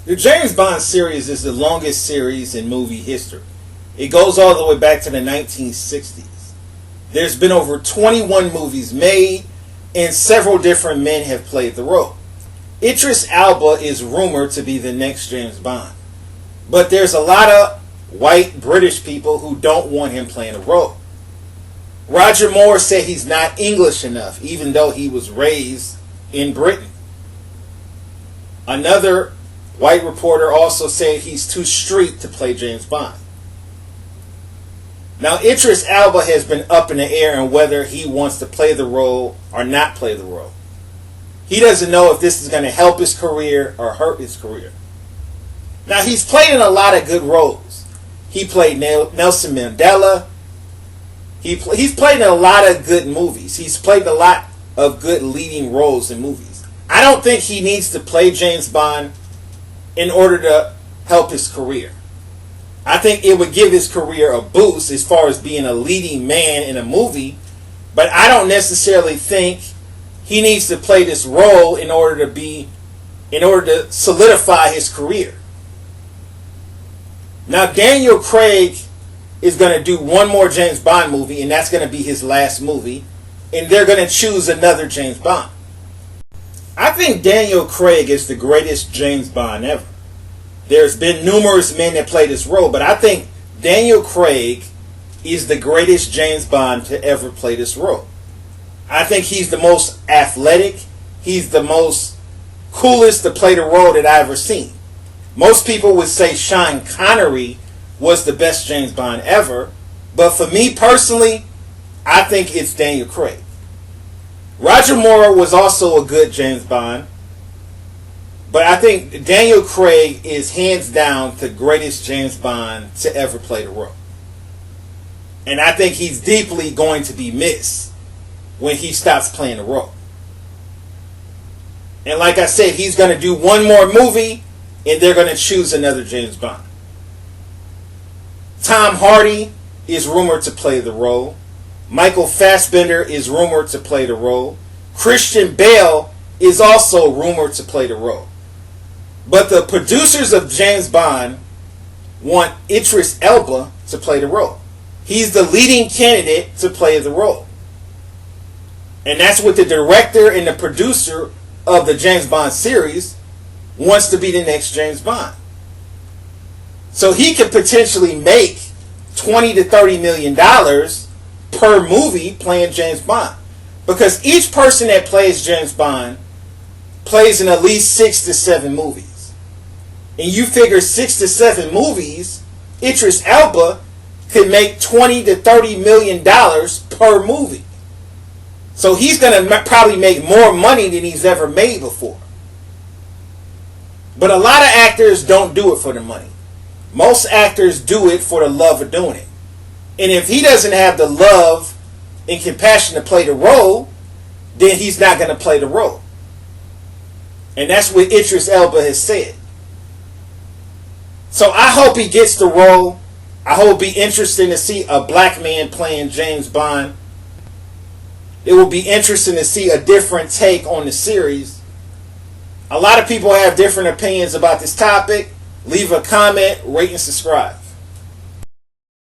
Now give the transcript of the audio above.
The James Bond series is the longest series in movie history. It goes all the way back to the 1960s. There's been over 21 movies made, and several different men have played the role. Idris Elba is rumored to be the next James Bond. But there's a lot of white British people who don't want him playing the role. Roger Moore said he's not English enough, even though he was raised in Britain. Another white reporter also said he's too street to play James Bond. Now, Idris Elba has been up in the air on whether he wants to play the role or not play the role. He doesn't know if this is going to help his career or hurt his career. Now, he's played in a lot of good roles. He played Nelson Mandela. He's played in a lot of good movies. He's played a lot of good leading roles in movies. I don't think he needs to play James Bond in order to help his career. I think it would give his career a boost as far as being a leading man in a movie, but I don't necessarily think he needs to play this role in order to solidify his career. Now, Daniel Craig is going to do one more James Bond movie, and that's going to be his last movie, and they're going to choose another James Bond. I think Daniel Craig is the greatest James Bond ever. There's been numerous men that play this role, but I think Daniel Craig is the greatest James Bond to ever play this role. I think he's the most athletic. He's the most coolest to play the role that I've ever seen. Most people would say Sean Connery was the best James Bond ever, but for me personally, I think it's Daniel Craig. Roger Moore was also a good James Bond, but I think Daniel Craig is hands down the greatest James Bond to ever play the role. And I think he's deeply going to be missed when he stops playing the role. And like I said, he's going to do one more movie, and they're going to choose another James Bond. Tom Hardy is rumored to play the role. Michael Fassbender is rumored to play the role. Christian Bale is also rumored to play the role. But the producers of James Bond want Idris Elba to play the role. He's the leading candidate to play the role. And that's what the director and the producer of the James Bond series wants to be the next James Bond. So he could potentially make $20 to $30 million per movie playing James Bond. Because each person that plays James Bond plays in at least 6 to 7 movies. And you figure 6 to 7 movies, Idris Elba could make $20 to $30 million per movie. So he's going to probably make more money than he's ever made before. But a lot of actors don't do it for the money. Most actors do it for the love of doing it. And if he doesn't have the love and compassion to play the role, then he's not going to play the role. And that's what Idris Elba has said. So I hope he gets the role. I hope it'll be interesting to see a black man playing James Bond. It will be interesting to see a different take on the series. A lot of people have different opinions about this topic. Leave a comment, rate, and subscribe.